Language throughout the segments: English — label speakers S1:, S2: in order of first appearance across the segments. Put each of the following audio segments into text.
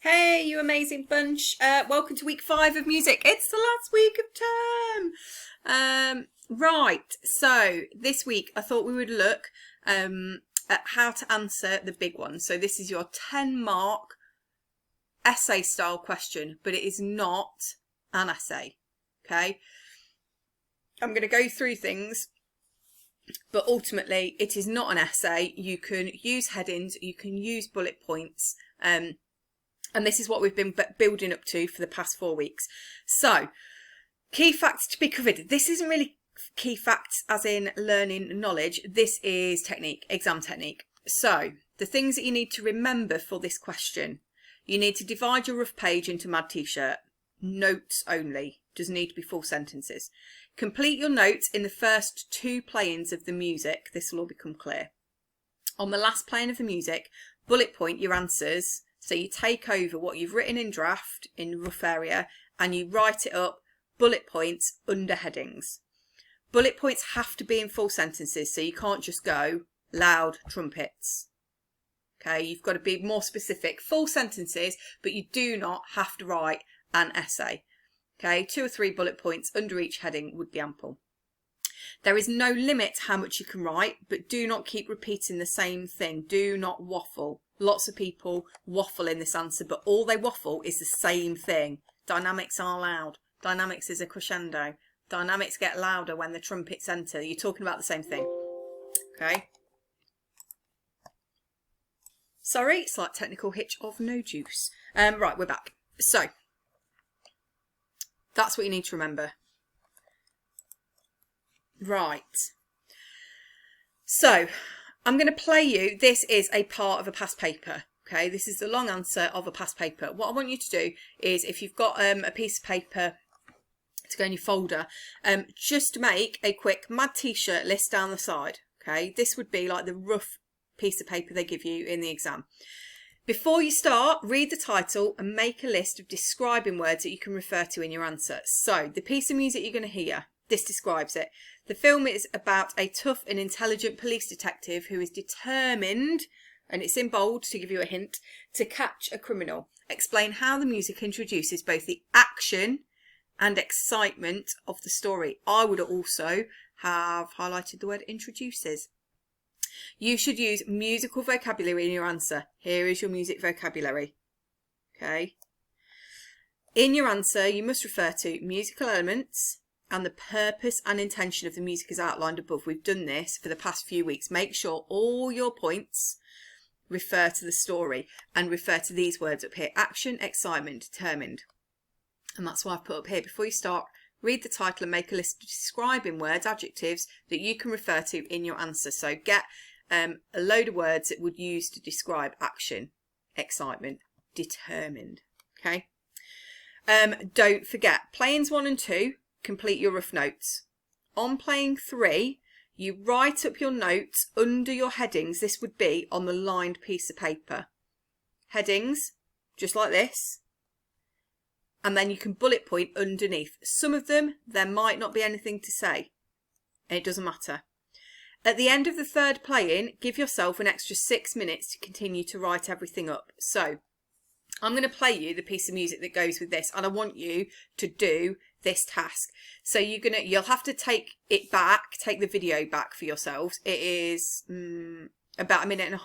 S1: Hey, you amazing bunch. Welcome to week 5 of music. It's the last week of term. Right, so this week I thought we would look at how to answer the big one. So this is your 10-mark essay style question, but it is not an essay, okay? I'm going to go through things, but ultimately it is not an essay. You can use headings, you can use bullet points, and this is what we've been building up to for the past 4 weeks. So, key facts to be covered. This isn't really key facts as in learning knowledge. This is technique, exam technique. So, the things that you need to remember for this question. You need to divide your rough page into Mad T-shirt. Notes only. Doesn't need to be full sentences. Complete your notes in the first 2 playings of the music. This will all become clear. On the last playing of the music, bullet point your answers. So you take over what you've written in draft, in rough area, and you write it up, bullet points, under headings. Bullet points have to be in full sentences, so you can't just go loud trumpets. Okay, you've got to be more specific. Full sentences, but you do not have to write an essay. Okay, 2 or 3 bullet points under each heading would be ample. There is no limit how much you can write, but do not keep repeating the same thing. Do not waffle. Lots of people waffle in this answer, but all they waffle is the same thing. Dynamics are loud. Dynamics is a crescendo. Dynamics get louder when the trumpets enter. You're talking about the same thing. Okay. Sorry, slight technical hitch of no juice. Right, we're back. So, that's what you need to remember. Right. So, I'm going to play you, this is a part of a past paper, okay? This is the long answer of a past paper. What I want you to do is, if you've got a piece of paper to go in your folder, just make a quick Mad T-shirt list down the side, okay? This would be like the rough piece of paper they give you in the exam. Before you start, read the title and make a list of describing words that you can refer to in your answer. So, the piece of music you're going to hear, this describes it. The film is about a tough and intelligent police detective who is determined, and it's in bold to give you a hint, to catch a criminal. Explain how the music introduces both the action and excitement of the story. I would also have highlighted the word introduces. You should use musical vocabulary in your answer. Here is your music vocabulary. Okay. In your answer, you must refer to musical elements, and the purpose and intention of the music is outlined above. We've done this for the past few weeks. Make sure all your points refer to the story and refer to these words up here. Action, excitement, determined. And that's why I've put up here. Before you start, read the title and make a list of describing words, adjectives that you can refer to in your answer. So get a load of words that would use to describe action, excitement, determined. Okay. Don't forget, playings 1 and 2, complete your rough notes. On playing 3, you write up your notes under your headings. This would be on the lined piece of paper. Headings, just like this. And then you can bullet point underneath. Some of them, there might not be anything to say. And it doesn't matter. At the end of the 3rd playing, give yourself an extra 6 minutes to continue to write everything up. So, I'm going to play you the piece of music that goes with this, and I want you to do this task. So you'll have to take it back, take the video back for yourselves. It is about 1.5 minutes.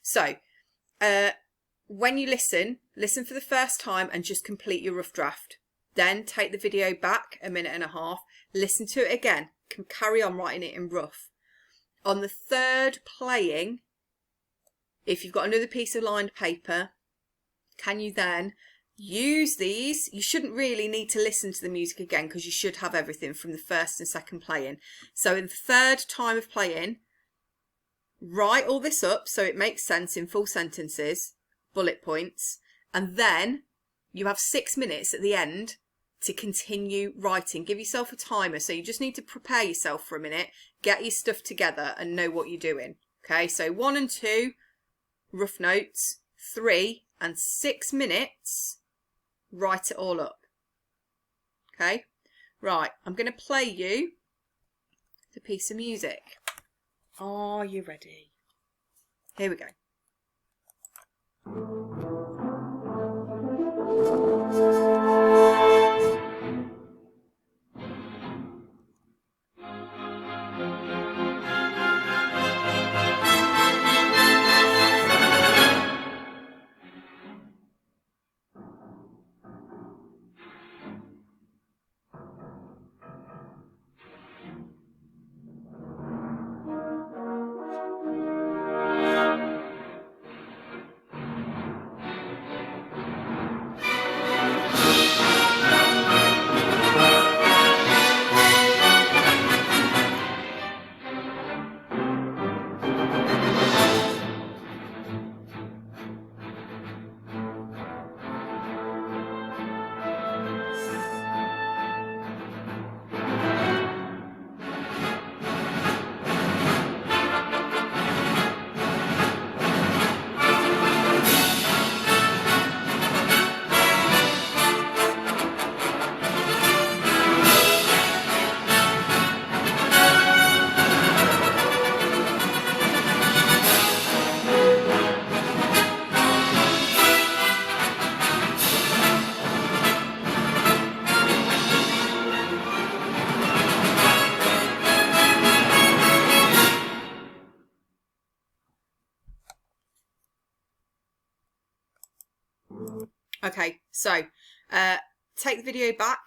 S1: So when you listen for the first time and just complete your rough draft. Then take the video back 1.5 minutes, listen to it again, can carry on writing it in rough. On the 3rd playing, if you've got another piece of lined paper, can you then use these? You shouldn't really need to listen to the music again because you should have everything from the 1st and 2nd playing. So in the 3rd time of playing, write all this up so it makes sense in full sentences, bullet points, and then you have 6 minutes at the end to continue writing. Give yourself a timer, so you just need to prepare yourself for a minute, get your stuff together and know what you're doing. Okay, so 1 and 2, rough notes, 3 and 6 minutes, write it all up. Okay, right, I'm going to play you the piece of music. Are you ready? Here we go. Okay, so take the video back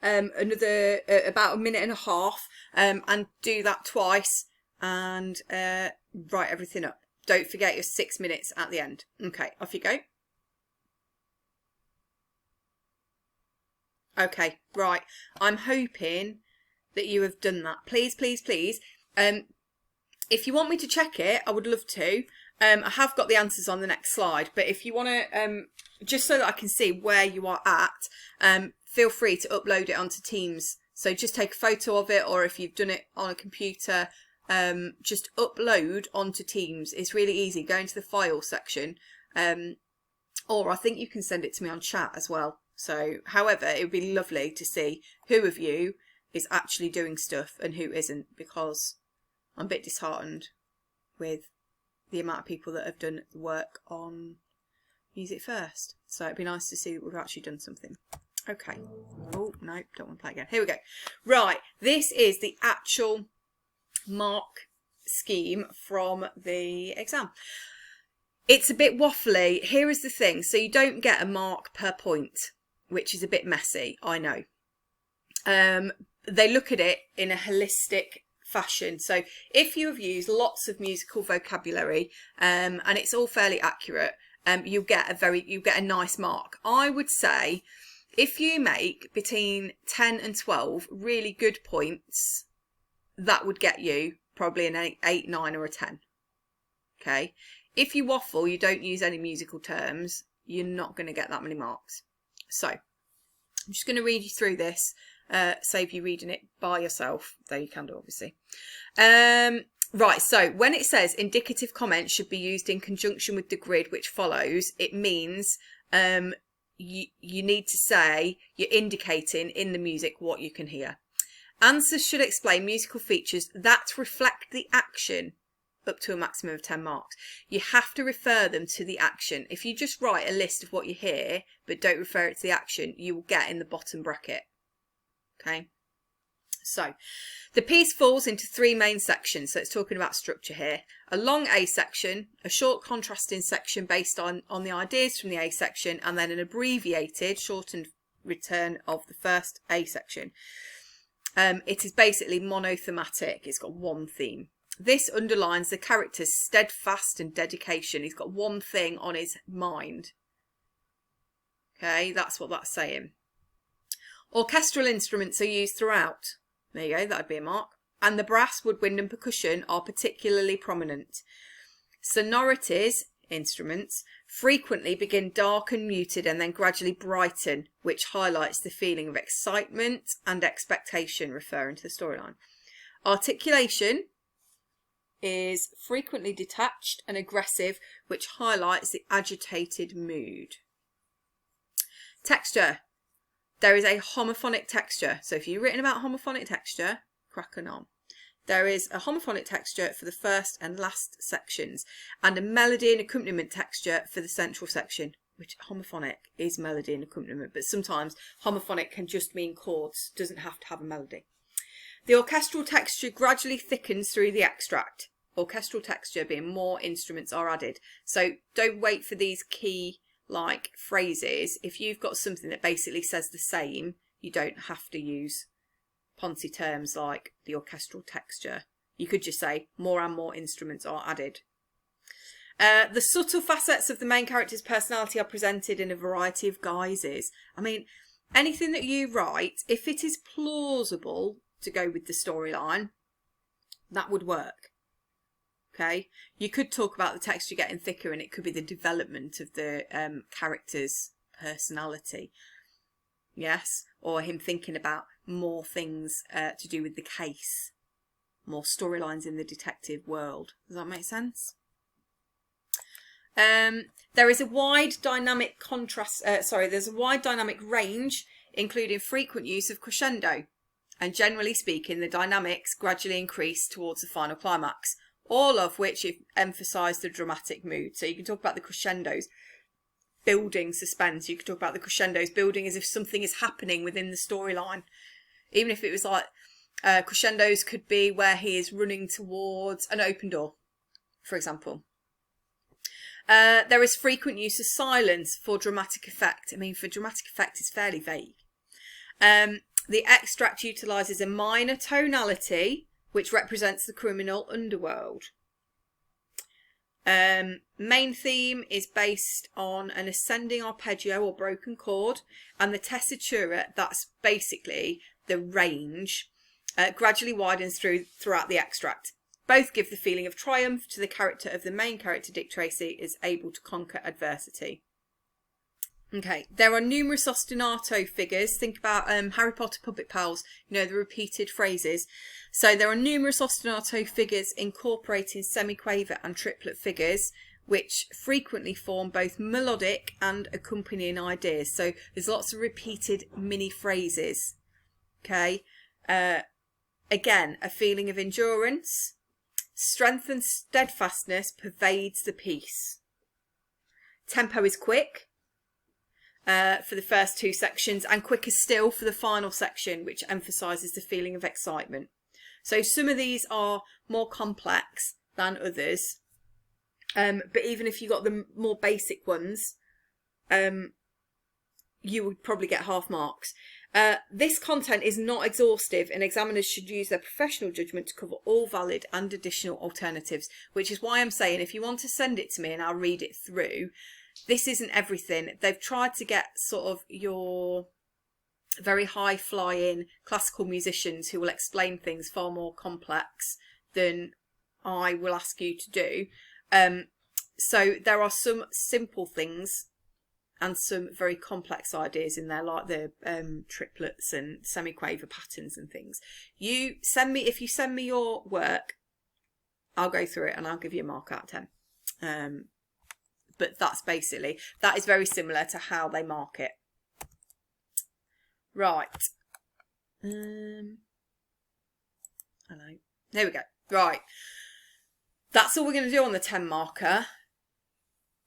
S1: another about a minute and a half and do that twice and write everything up. Don't forget your 6 minutes at the end. Okay, off you go. Okay, right. I'm hoping that you have done that. Please, please, please. If you want me to check it, I would love to. I have got the answers on the next slide, but if you want to, just so that I can see where you are at, feel free to upload it onto Teams. So just take a photo of it, or if you've done it on a computer, just upload onto Teams. It's really easy. Go into the file section, or I think you can send it to me on chat as well. So however, it would be lovely to see who of you is actually doing stuff and who isn't, because I'm a bit disheartened with the amount of people that have done the work on Music First. So it'd be nice to see that we've actually done something. Okay. Oh, no, don't want to play again. Here we go. Right, this is the actual mark scheme from the exam. It's a bit waffly. Here is the thing. So you don't get a mark per point, which is a bit messy, I know. They look at it in a holistic fashion. So if you have used lots of musical vocabulary and it's all fairly accurate, you get a nice mark. I would say if you make between 10 and 12 really good points, that would get you probably an 8, 9 or a 10. Okay. If you waffle, you don't use any musical terms, you're not going to get that many marks. So I'm just going to read you through this, save you reading it by yourself, though you can do obviously. Right, so when it says indicative comments should be used in conjunction with the grid which follows, it means you need to say you're indicating in the music what you can hear. Answers should explain musical features that reflect the action up to a maximum of 10 marks. You have to refer them to the action. If you just write a list of what you hear but don't refer it to the action, you will get in the bottom bracket. Okay, so the piece falls into 3 main sections. So it's talking about structure here. A long A section, a short contrasting section based on the ideas from the A section, and then an abbreviated, shortened return of the first A section. It is basically monothematic. It's got one theme. This underlines the character's steadfast and dedication. He's got one thing on his mind. Okay, that's what that's saying. Orchestral instruments are used throughout. There you go, that'd be a mark. And the brass, woodwind and percussion are particularly prominent. Sonorities, instruments, frequently begin dark and muted and then gradually brighten, which highlights the feeling of excitement and expectation, referring to the storyline. Articulation is frequently detached and aggressive, which highlights the agitated mood. Texture. There is a homophonic texture. So if you've written about homophonic texture, cracking on. There is a homophonic texture for the first and last sections, and a melody and accompaniment texture for the central section, which homophonic is melody and accompaniment, but sometimes homophonic can just mean chords, doesn't have to have a melody. The orchestral texture gradually thickens through the extract. Orchestral texture being more instruments are added. So don't wait for these key like phrases. If you've got something that basically says the same, you don't have to use poncy terms like the orchestral texture. You could just say more and more instruments are added. The subtle facets of the main character's personality are presented in a variety of guises. I mean, anything that you write, if it is plausible to go with the storyline, that would work. Okay, you could talk about the texture getting thicker, and it could be the development of the character's personality. Yes, or him thinking about more things to do with the case, more storylines in the detective world. Does that make sense? There is a wide dynamic there's a wide dynamic range, including frequent use of crescendo, and generally speaking, the dynamics gradually increase towards the final climax, all of which emphasise the dramatic mood. So you can talk about the crescendos building suspense. You could talk about the crescendos building as if something is happening within the storyline. Even if it was like crescendos could be where he is running towards an open door, for example. There is frequent use of silence for dramatic effect. I mean, for dramatic effect, it's fairly vague. The extract utilises a minor tonality, which represents the criminal underworld. Main theme is based on an ascending arpeggio or broken chord, and the tessitura, that's basically the range, gradually widens throughout the extract. Both give the feeling of triumph to the character of the main character. Dick Tracy is able to conquer adversity. Okay, there are numerous ostinato figures. Think about Harry Potter Puppet Pals, you know, the repeated phrases. So there are numerous ostinato figures incorporating semiquaver and triplet figures, which frequently form both melodic and accompanying ideas. So there's lots of repeated mini phrases. Okay, again, a feeling of endurance. Strength and steadfastness pervades the piece. Tempo is quick for the first two sections, and quicker still for the final section, which emphasises the feeling of excitement. So some of these are more complex than others, but even if you got the more basic ones, you would probably get half marks. This content is not exhaustive, and examiners should use their professional judgment to cover all valid and additional alternatives, which is why I'm saying if you want to send it to me and I'll read it through, this isn't everything. They've tried to get sort of your very high flying classical musicians who will explain things far more complex than I will ask you to do. So there are some simple things and some very complex ideas in there, like the triplets and semiquaver patterns and things. If you send me your work, I'll go through it and I'll give you a mark out of 10. But that is very similar to how they mark it. Right. Hello. There we go. Right. That's all we're going to do on the 10 marker.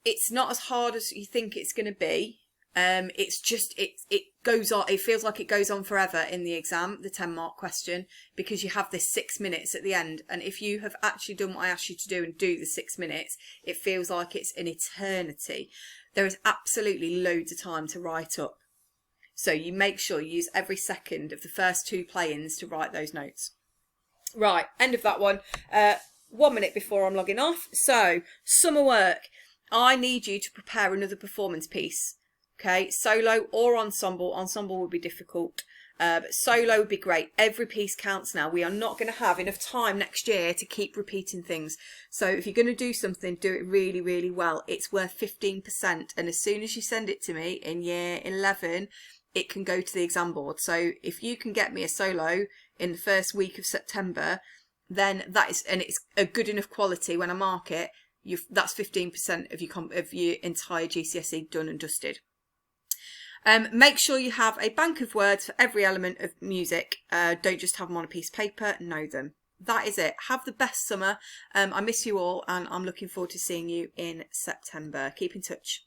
S1: It's not as hard as you think it's going to be. It's just, it goes on, it feels like it goes on forever in the exam, the 10 mark question, because you have this 6 minutes at the end. And if you have actually done what I asked you to do and do the 6 minutes, it feels like it's an eternity. There is absolutely loads of time to write up. So you make sure you use every second of the first 2 play-ins to write those notes. Right, end of that one. 1 minute before I'm logging off. So, summer work. I need you to prepare another performance piece. Okay, solo or ensemble. Ensemble would be difficult, but solo would be great. Every piece counts now. We are not going to have enough time next year to keep repeating things. So if you're going to do something, do it really, really well. It's worth 15%. And as soon as you send it to me in year 11, it can go to the exam board. So if you can get me a solo in the first week of September, then that is, and it's a good enough quality when I mark it, that's 15% of your entire GCSE done and dusted. Make sure you have a bank of words for every element of music. Don't just have them on a piece of paper, know them. That is it. Have the best summer. I miss you all, and I'm looking forward to seeing you in September. Keep in touch.